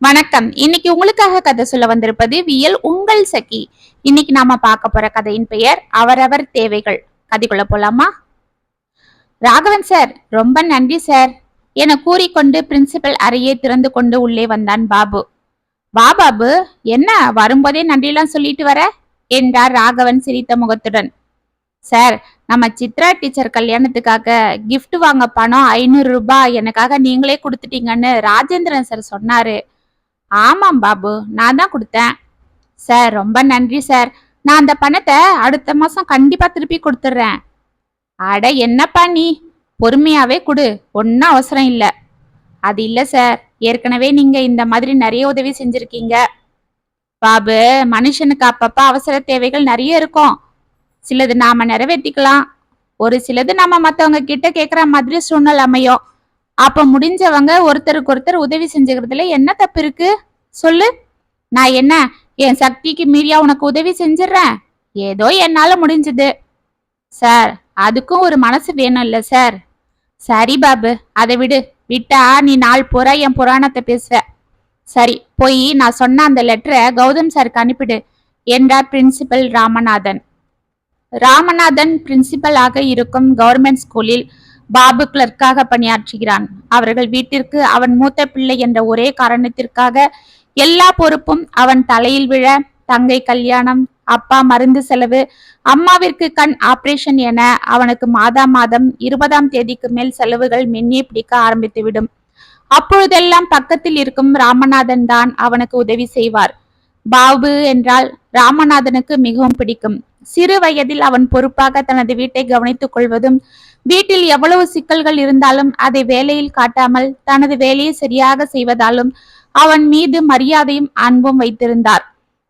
வணக்கம். இன்னைக்கு உங்களுக்காக கதை சொல்ல வந்திருப்பது வியல் உங்கள் சகி. இன்னைக்கு நாம பார்க்க போற கதையின் பெயர் அவரவர் தேவைகள். கதைக்குள்ள போலாமா? ராகவன் சார், ரொம்ப நன்றி சார் என கூறிக்கொண்டு பிரின்சிபல் அறையை திறந்து கொண்டு உள்ளே வந்தான் பாபு. வா பாபு, என்ன வரும்போதே நன்றிலாம் சொல்லிட்டு வர என்றார் ராகவன் சிரித்த முகத்துடன். சார், நம்ம சித்ரா டீச்சர் கல்யாணத்துக்காக கிஃப்ட் வாங்க பணம் 500 ரூபாய் எனக்காக நீங்களே கொடுத்துட்டீங்கன்னு ராஜேந்திரன் சார் சொன்னாரு. ஆமாம் பாபு, நான் தான் கொடுத்தேன். சார், ரொம்ப நன்றி சார். நான் அந்த பணத்தை அடுத்த மாசம் கண்டிப்பா திருப்பி கொடுத்துட்றேன். அட என்னப்பா நீ, பொறுமையாவே கொடு, ஒன்னும் அவசரம் இல்ல. அது இல்ல சார், ஏற்கனவே நீங்க இந்த மாதிரி நிறைய உதவி செஞ்சிருக்கீங்க. பாபு, மனுஷனுக்கு அப்பப்ப அவசர தேவைகள் நிறைய இருக்கும். சிலது நாம நிறைவேற்றிக்கலாம், ஒரு சிலது நாம மத்தவங்க கிட்ட கேக்குற மாதிரி சூழ்நிலை அமையும். அப்ப முடிஞ்சவங்க ஒருத்தருக்கு ஒருத்தர் உதவி செஞ்சுக்கிறதுல என்ன தப்பு இருக்கு சொல்லு? நான் என்ன என் சக்திக்கு மீறியா உனக்கு உதவி செஞ்சிடறேன்? ஏதோ என்னால முடிஞ்சது. சார், அதுக்கும் ஒரு மனசு வேணும் இல்ல சார்? சரி பாபு, அதை விடு. விட்டா நீ நாள் பூரா என் புராணத்தை பேசுவ. சரி, போய் நான் சொன்ன அந்த லெட்டரை கௌதம் சாருக்கு அனுப்பிடு என்றார் பிரின்சிபல் ராமநாதன். ராமநாதன் பிரின்சிபலாக இருக்கும் கவர்மெண்ட் ஸ்கூலில் பாபு கிளர்க்காக பணியாற்றுகிறான். அவர்கள் வீட்டிற்கு அவன் மூத்த பிள்ளை என்ற ஒரே காரணத்திற்காக எல்லா பொறுப்பும் அவன் தலையில் விழ, தங்கை கல்யாணம், அப்பா மருந்து செலவு, அம்மாவிற்கு கண் ஆபரேஷன் என அவனுக்கு மாதம் 20ஆம் தேதிக்கு மேல் செலவுகள் மென்னே பிடிக்க ஆரம்பித்துவிடும். அப்பொழுதெல்லாம் பக்கத்தில் இருக்கும் ராமநாதன் தான் அவனுக்கு உதவி செய்வார். பாபு என்றால் ராமநாதனுக்கு மிகவும் பிடிக்கும். சிறு வயதில் அவன் பொறுப்பாக தனது வீட்டை கவனித்துக் கொள்வதும், வீட்டில் எவ்வளவு சிக்கல்கள் இருந்தாலும் அதை வேலையில் காட்டாமல் தனது வேலையை சரியாக செய்வதாலும் அவன் மீது மரியாதையும் அன்பும் வைத்திருந்தார்.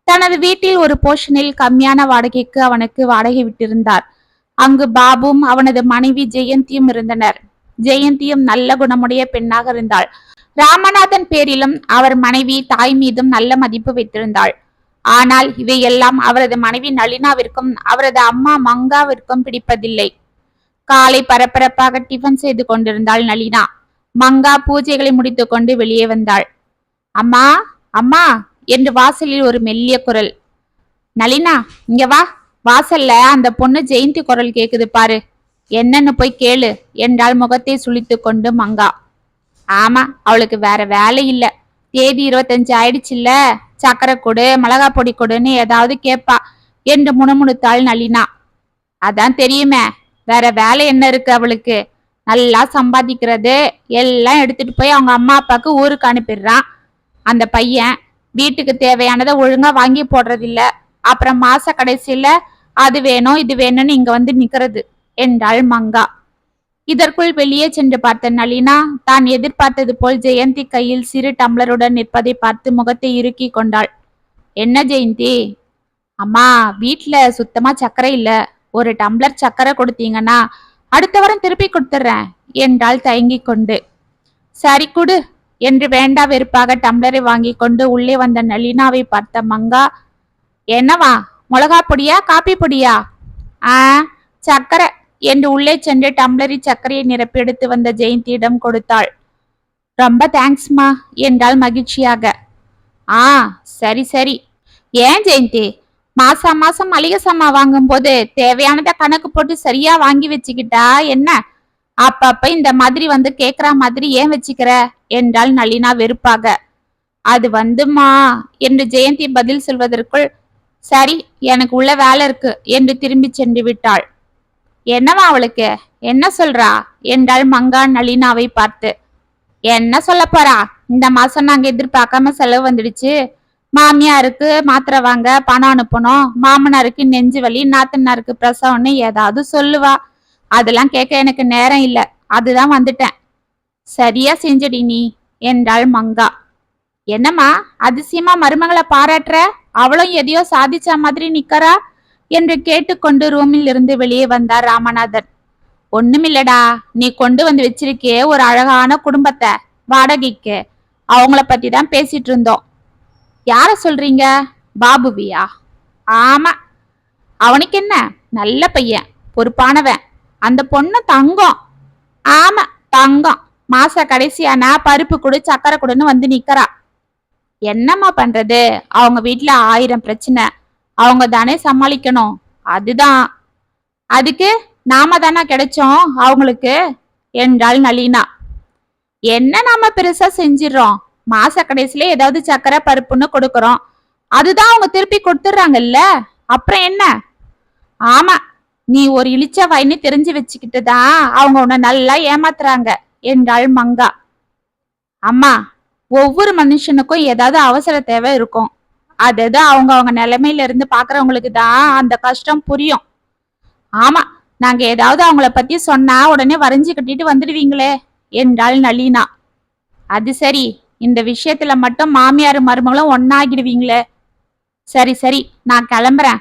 தனது வீட்டில் ஒரு போர்ஷனில் கம்மியான வாடகைக்கு அவனுக்கு வாடகை விட்டிருந்தார். அங்கு பாபுவும் அவனது மனைவி ஜெயந்தியும் இருந்தனர். ஜெயந்தியும் நல்ல குணமுடைய பெண்ணாக இருந்தாள். ராமநாதன் பேரிலும் அவர் மனைவி தாய் மீதும் நல்ல மதிப்பு வைத்திருந்தாள். ஆனால் இவையெல்லாம் அவரது மனைவி நளினாவிற்கும் அவரது அம்மா மங்காவிற்கும் பிடிப்பதில்லை. காலை பரபரப்பாக டிஃபன் செய்து கொண்டிருந்தாள் நளினா. மங்கா பூஜைகளை முடித்துக் கொண்டு வெளியே வந்தாள். அம்மா, அம்மா என்று வாசலில் ஒரு மெல்லிய குரல். நளினா, இங்க வா. வாசல்ல அந்த பொண்ணு ஜெயந்தி குரல் கேக்குது பாரு, என்னன்னு போய் கேளு என்றாள் முகத்தை சுளித்து கொண்டு மங்கா. ஆமா, அவளுக்கு வேற வேலை இல்ல. தேதி 25 ஆயிடுச்சுல்ல, சக்கரை கொடு, மிளகா பொடி கொடுன்னு ஏதாவது கேப்பா என்று முணுமுணுத்தாள் நளினா. அதான் தெரியுமே, வேற வேலை என்ன இருக்கு அவளுக்கு? நல்லா சம்பாதிக்கிறது, எல்லாம் எடுத்துட்டு போய் அவங்க அம்மா அப்பாவுக்கு ஊருக்கு அனுப்பிடுறான். அந்த பையன் வீட்டுக்கு தேவையானதை ஒழுங்கா வாங்கி போடுறதில்ல. அப்புறம் மாச கடைசியில அது வேணும் இது வேணும்னு இங்க வந்து நிக்கிறது என்றாள் மங்கா. இதற்குள் வெளியே சென்று பார்த்த நளினா தான் எதிர்பார்த்தது போல் ஜெயந்தி கையில் சிறு டம்ளருடன் நிற்பதை பார்த்து முகத்தை இறுக்கி கொண்டாள். என்ன ஜெயந்தி? அம்மா, வீட்டுல சுத்தமா சர்க்கரை இல்ல. ஒரு டம்ளர் சர்க்கரை கொடுத்தீங்கன்னா அடுத்த வாரம் திருப்பி கொடுத்துட்றேன் என்றாள் தயங்கி கொண்டு. சரி குடு என்று வேண்டா வெறுப்பாக டம்ளரை வாங்கி கொண்டு உள்ளே வந்த நளினாவை பார்த்த மங்கா, என்னவா, மிளகா பொடியா காப்பி பொடியா? சர்க்கரை என்று உள்ளே சென்று டம்ளரில் சர்க்கரையை நிரப்பி எடுத்து வந்த ஜெயந்தியிடம் கொடுத்தாள். ரொம்ப தேங்க்ஸ்மா என்றாள் மகிழ்ச்சியாக. சரி சரி. ஏன் ஜெயந்தி, மாசம் மாசம் மளிகை சாமான் வாங்கும் போது தேவையானதை கணக்கு போட்டு சரியா வாங்கி வச்சுக்கிட்டா என்ன? அப்பப்ப இந்த மாதிரி வந்து கேக்குற மாதிரி ஏன் வச்சுக்கிற என்றாள் நளினா வெறுப்பாக. அது வந்துமா என்று ஜெயந்தி பதில் சொல்வதற்குள், சரி எனக்கு உள்ள வேலை இருக்கு என்று திரும்பி சென்று விட்டாள். என்னவா அவளுக்கு, என்ன சொல்றா என்றாள் மங்கா நளினாவை பார்த்து. என்ன சொல்ல போறா, இந்த மாசம் நாங்க எதிர்பார்க்காம செலவு வந்துடுச்சு. மாமியாருக்கு மாத்திரை வாங்க பணம் அனுப்பணும், மாமனாருக்கு நெஞ்சு வலி, நாத்தனாருக்கு பிரசவம்னு ஏதாவது சொல்லுவா. அதெல்லாம் கேட்க எனக்கு நேரம் இல்ல, அதுதான் வந்துட்டேன். சரியா செஞ்சடி நீ என்றாள் மங்கா. என்னம்மா அதிசயமா மருமகளை பாராட்டுற? அவளும் எதையோ சாதிச்ச மாதிரி நிக்கறா என்று கேட்டுக்கொண்டு ரூமில் இருந்து வெளியே வந்தார் ராமநாதன். ஒண்ணுமில்லடா, நீ கொண்டு வந்து வச்சிருக்கே ஒரு அழகான குடும்பத்தை வாடகைக்கு, அவங்கள பத்தி தான் பேசிட்டு இருந்தோம். யார சொல்றீங்க? பாபுவியா? ஆமா. அவனுக்கு என்ன, நல்ல பையன், பொறுப்பானவன். அந்த பொண்ணு தங்கம். ஆமா தங்கம். மாச கடைசியானா பருப்பு கொடு சக்கரை கொடுன்னு வந்து நிக்கிறா. என்னம்மா பண்றது, அவங்க வீட்டுல 1000 பிரச்சனை, அவங்க தானே சமாளிக்கணும். அதுதான். அதுக்கு நாம தானே கிடைச்சோம் அவங்களுக்கு என்றாள் நளினா. என்ன நாம பெருசா செஞ்சிடறோம், மாச கடைசியில ஏதாவது சக்கரை பருப்புன்னு கொடுக்கறோம், அதுதான் அவங்க திருப்பி கொடுத்துடுறாங்கல்ல, அப்புறம் என்ன? ஆமா, நீ ஒரு இளிச்ச வாயின்னு தெரிஞ்சு வச்சுக்கிட்டுதான் அவங்க உன்னை நல்லா ஏமாத்துறாங்க என்றாள் மங்கா. அம்மா, ஒவ்வொரு மனுஷனுக்கும் ஏதாவது அவசர தேவை இருக்கும். அது அவங்க அவங்க நிலைமையில இருந்து பாக்குறவங்களுக்கு தான் அந்த கஷ்டம் புரியும். ஆமா, நாங்க ஏதாவது அவங்கள பத்தி சொன்னா உடனே வரைஞ்சு கட்டிட்டு வந்துடுவீங்களே என்றாள் நளினா. அது சரி, இந்த விஷயத்துல மட்டும் மாமியார் மருமகளும் ஒன்னாகிடுவீங்களே. சரி சரி, நான் கிளம்புறேன்.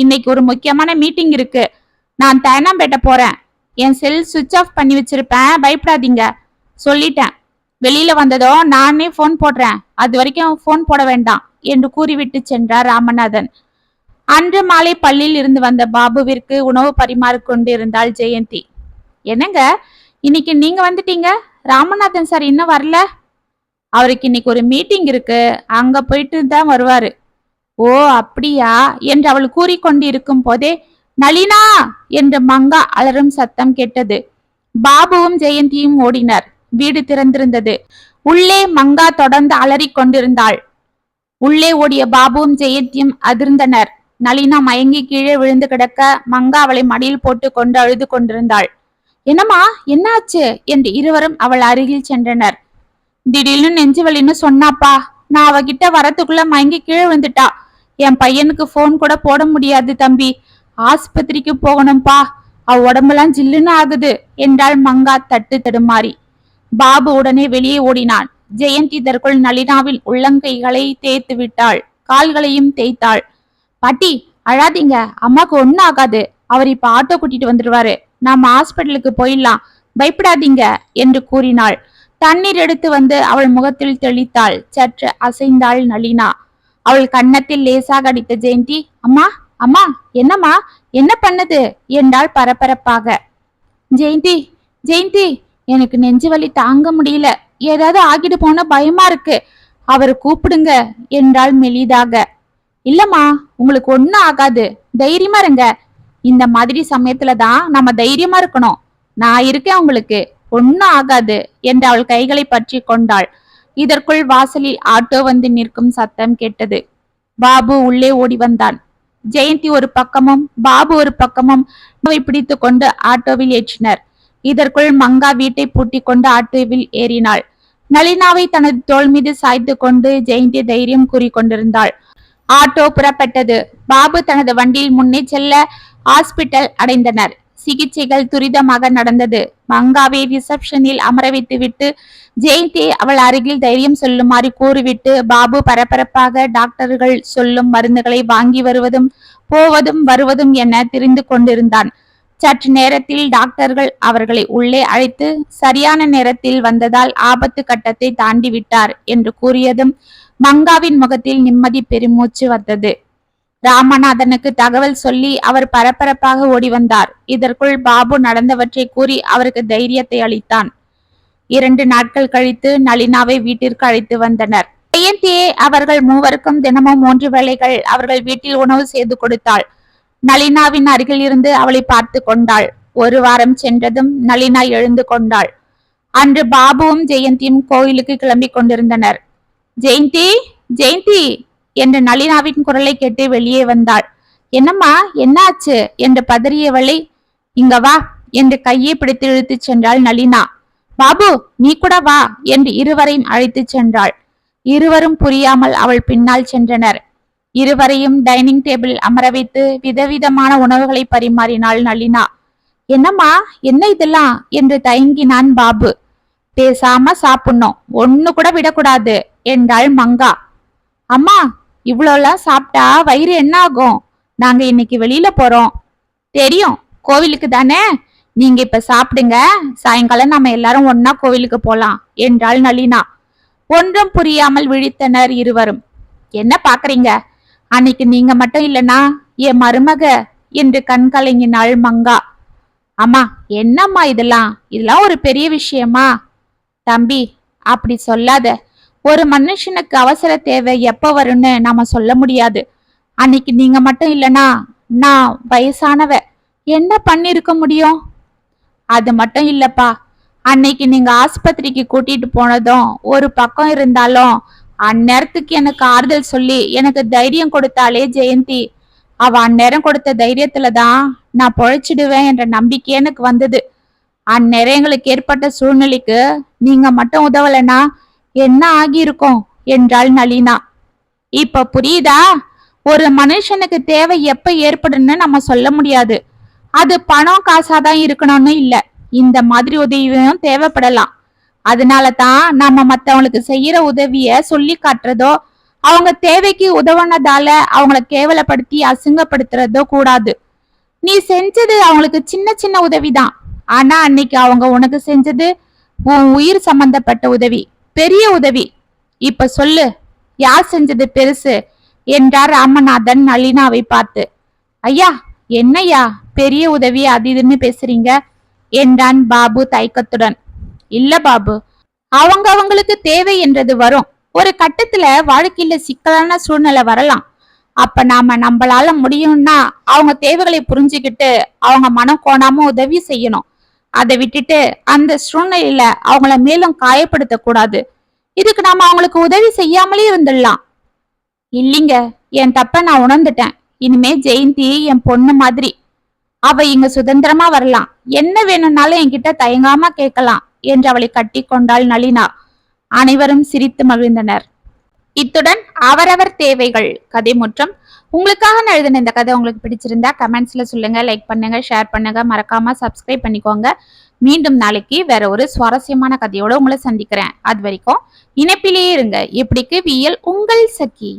இன்னைக்கு ஒரு முக்கியமான மீட்டிங் இருக்கு, நான் தேனாம்பேட்டை போறேன். என் செல் சுவிட்ச் ஆஃப் பண்ணி வச்சிருப்பேன், பயப்படாதீங்க சொல்லிட்டேன். வெளியில வந்ததும் நானே போன் போடுறேன், அது வரைக்கும் போன் போட வேண்டாம் என்று கூறிவிட்டு சென்றார் ராமநாதன். அன்று மாலை பள்ளியில் இருந்து வந்த பாபுவிற்கு உணவு பரிமாறிக்கொண்டு இருந்தாள் ஜெயந்தி. என்னங்க, இன்னைக்கு நீங்க வந்துட்டீங்க, ராமநாதன் சார் இன்னும் வரல? அவருக்கு இன்னைக்கு ஒரு மீட்டிங் இருக்கு, அங்க போயிட்டு தான் வருவாரு. ஓ அப்படியா என்று அவள் கூறிக்கொண்டு இருக்கும் போதே நளினா என்று மங்கா அலறும் சத்தம் கேட்டது. பாபுவும் ஜெயந்தியும் ஓடினர். வீடு திறந்திருந்தது. உள்ளே மங்கா தொடர்ந்து அலறிக் கொண்டிருந்தாள். உள்ளே ஓடிய பாபுவும் ஜெயந்தியும் அதிர்ந்தனர். நளினா மயங்கி கீழே விழுந்து கிடக்க மங்கா அவளை மடியில் போட்டு கொண்டு அழுது கொண்டிருந்தாள். என்னம்மா, என்னாச்சு என்று இருவரும் அவள் அருகில் சென்றனர். திடீர்னு நெஞ்சு வலின்னு சொன்னாப்பா, நான் அவகிட்ட வரத்துக்குள்ள மயங்கி கீழே விழுந்துட்டா. என் பையனுக்கு போன் கூட போட முடியாது தம்பி, ஆஸ்பத்திரிக்கு போகணும்பா, அவ உடம்பெல்லாம் ஜில்லுன்னு ஆகுது என்றாள் மங்கா தட்டு தடுமாறி. பாபு உடனே வெளியே ஓடினான். ஜெயந்தி இதற்குள் நளினாவின் உள்ளங்கைகளை தேய்த்து விட்டாள், கால்களையும் தேய்த்தாள். பாட்டி அழாதீங்க, அம்மாக்கு ஒன்னும் ஆகாது, அவர் இப்ப ஆட்டோ கூட்டிட்டு வந்துடுவாரு, நாம ஹாஸ்பிட்டலுக்கு போயிடலாம், பயப்படாதீங்க என்று கூறினாள். தண்ணீர் எடுத்து வந்து அவள் முகத்தில் தெளித்தாள். சற்று அசைந்தாள் நளினா. அவள் கன்னத்தில் லேசாக அடித்த ஜெயந்தி, அம்மா அம்மா என்னம்மா, என்ன பண்ணுது என்றாள் பரபரப்பாக. ஜெயந்தி ஜெயந்தி, எனக்கு நெஞ்சு வலி தாங்க முடியல, ஏதாவது ஆகிட்டு போன பயமா இருக்கு, அவரை கூப்பிடுங்க என்றாள் மெலிதாக. இல்லம்மா, உங்களுக்கு ஒன்னும் ஆகாது, தைரியமா இருங்க. இந்த மாதிரி சமயத்துலதான் நம்ம தைரியமா இருக்கணும். நான் இருக்கேன், உங்களுக்கு ஒன்னும் ஆகாது என்று அவள் கைகளை பற்றி கொண்டாள். இதற்குள் வாசலில் ஆட்டோ வந்து நிற்கும் சத்தம் கேட்டது. பாபு உள்ளே ஓடி வந்தான். ஜெயந்தி ஒரு பக்கமும் பாபு ஒரு பக்கமும் பிடித்து கொண்டு ஆட்டோவில் ஏற்றினர். இதற்குள் மங்கா வீட்டை பூட்டி கொண்டு ஆட்டோவில் ஏறினாள். நளினாவை தனது தோள் மீது சாய்த்து கொண்டு ஜெயந்தி தைரியம் கூறிக்கொண்டிருந்தாள். ஆட்டோ புறப்பட்டது. பாபு தனது வண்டியில் முன்னே செல்ல ஹாஸ்பிட்டல் அடைந்தனர். சிகிச்சைகள் துரிதமாக நடந்தது. மங்காவை ரிசப்ஷனில் அமர வைத்து விட்டு ஜெயந்தி அவள் அருகில் தைரியம் சொல்லுமாறு கூறிவிட்டு பாபு பரபரப்பாக டாக்டர்கள் சொல்லும் மருந்துகளை வாங்கி வருவதும் போவதும் வருவதும் என திரிந்து கொண்டிருந்தான். சற்று நேரத்தில் டாக்டர்கள் அவர்களை உள்ளே அழைத்து சரியான நேரத்தில் வந்ததால் ஆபத்து கட்டத்தை தாண்டி விட்டார் என்று கூறியதும் மங்காவின் முகத்தில் நிம்மதி பெருமூச்சு வந்தது. ராமநாதனுக்கு தகவல் சொல்லி அவர் பரபரப்பாக ஓடி வந்தார். இதற்குள் பாபு நடந்தவற்றை கூறி அவருக்கு தைரியத்தை அளித்தான். 2 நாட்கள் கழித்து நளினாவை வீட்டிற்கு அழைத்து வந்தனர். ஜெயந்தியே அவர்கள் மூவருக்கும் தினமும் 3 வேளைகள் அவர்கள் வீட்டில் உணவு செய்து கொடுத்தாள். நளினாவின் அருகில் இருந்து அவளை பார்த்து கொண்டாள். 1 வாரம் சென்றதும் நளினா எழுந்து கொண்டாள். அன்று பாபுவும் ஜெயந்தியும் கோயிலுக்கு கிளம்பி கொண்டிருந்தனர். ஜெயந்தி ஜெயந்தி என்று நளினாவின் குரலை கேட்டு வெளியே வந்தாள். என்னம்மா, என்னாச்சு என்று பதறியவளை, இங்க வா என்று கையை பிடித்து இழுத்து சென்றாள் நளினா. பாபு நீ கூட வா என்று இருவரையும் அழைத்து சென்றாள். இருவரும் புரியாமல் அவள் பின்னால் சென்றனர். இருவரையும் டைனிங் டேபிள் அமர வைத்து விதவிதமான உணவுகளை பரிமாறினாள் நளினா. என்னம்மா, என்ன இதெல்லாம் என்று தயங்கினான் பாபு. பேசாம சாப்பிடணும், ஒண்ணு கூட விடக்கூடாது என்றாள் மங்கா. அம்மா, இவ்வளோலாம் சாப்பிட்டா வயிறு என்ன ஆகும், நாங்க இன்னைக்கு வெளியில போறோம். தெரியும், கோவிலுக்கு தானே, நீங்க இப்ப சாப்பிடுங்க, சாயங்காலம் நாம எல்லாரும் ஒன்னா கோவிலுக்கு போலாம் என்றாள் நளினா. ஒன்றும் புரியாமல் விழித்தனர் இருவரும். என்ன பாக்குறீங்க, அன்னைக்கு நீங்க மட்டும் இல்லனா என் மருமக என்று கண் கலங்கினாள் மங்கா. அம்மா என்னம்மா இதெல்லாம், இதெல்லாம் ஒரு பெரிய விஷயமா? தம்பி அப்படி சொல்லாத, ஒரு மனுஷனுக்கு அவசர தேவை எப்ப வரும்னு நாம சொல்ல முடியாது. அன்னைக்கு நீங்க மட்டும் இல்லனா நான் வயசானவ என்ன பண்ணிருக்க முடியும்? அது மட்டும் இல்லப்பா, அன்னைக்கு நீங்க ஆஸ்பத்திரிக்கு கூட்டிட்டு போனதும் ஒரு பக்கம் இருந்தாலும் அந்நேரத்துக்கு எனக்கு ஆறுதல் சொல்லி எனக்கு தைரியம் கொடுத்தாலே ஜெயந்தி. அவ அந்நேரம் கொடுத்த தைரியத்துலதான் நான் பொழைச்சிடுவேன் என்ற நம்பிக்கை எனக்கு வந்தது. அந்நேரம் எங்களுக்கு ஏற்பட்ட சூழ்நிலைக்கு நீங்க மட்டும் உதவலனா என்ன ஆகியிருக்கும் என்றாள் நளினா. இப்ப புரியுதா? ஒரு மனுஷனுக்கு தேவை எப்ப ஏற்படுன்னு நம்ம சொல்ல முடியாது. அது பணம் காசாதான் இருக்கணும்னு இல்ல, இந்த மாதிரி உதவியும் தேவைப்படலாம். அதனால தான் நம்ம மத்தவங்களுக்கு செய்யற உதவிய சொல்லி காட்டுறதோ அவங்க தேவைக்கு உதவுனதால அவங்கள கேவலப்படுத்தி அசிங்கப்படுத்துறதோ கூடாது. நீ செஞ்சது அவங்களுக்கு சின்ன சின்ன உதவிதான். ஆனா அன்னைக்கு அவங்க உனக்கு செஞ்சது உன் உயிர் சம்பந்தப்பட்ட உதவி, பெரிய உதவி. இப்ப சொல்லு, யார் செஞ்சது பெருசு என்றார் ராமநாதன் நளினாவை பார்த்து. ஐயா, என்னையா பெரிய உதவி அது இதுன்னு பேசுறீங்க என்றான் பாபு தயக்கத்துடன். இல்ல பாபு, அவங்களுக்கு தேவை என்றது வரும். ஒரு கட்டத்துல வாழ்க்கையில சிக்கலான சூழ்நிலை வரலாம். அப்ப நாம நம்மளால முடியும்னா அவங்க தேவைகளை புரிஞ்சுக்கிட்டு அவங்க மனம் கோணாம உதவி செய்யணும். அதை விட்டுட்டு அந்த சூழ்நிலையில அவங்கள மேலும் காயப்படுத்த கூடாது. இதுக்கு நாம அவங்களுக்கு உதவி செய்யாமலே இருந்துடலாம். இல்லைங்க, என் தப்ப நான் உணர்ந்துட்டேன். இனிமே ஜெயந்தி என் பொண்ணு மாதிரி. அவ இங்க சுதந்திரமா வரலாம், என்ன வேணும்னாலும் என்கிட்ட தயங்காம கேட்கலாம் என்று அவளை கட்டி கொண்டாள் நளினா. அனைவரும் சிரித்து மகிழ்ந்தனர். இத்துடன் அவரவர் தேவைகள் கதை முற்றம். உங்களுக்காக நான் எழுதின இந்த கதை உங்களுக்கு பிடிச்சிருந்தா கமெண்ட்ஸ்ல சொல்லுங்க, லைக் பண்ணுங்க, ஷேர் பண்ணுங்க, மறக்காம சப்ஸ்கிரைப் பண்ணிக்கோங்க. மீண்டும் நாளைக்கு வேற ஒரு சுவாரஸ்யமான கதையோட உங்களை சந்திக்கிறேன். அது வரைக்கும் இணைப்பிலேயே இருங்க. இப்படிக்கு வியல் உங்கள் சகி.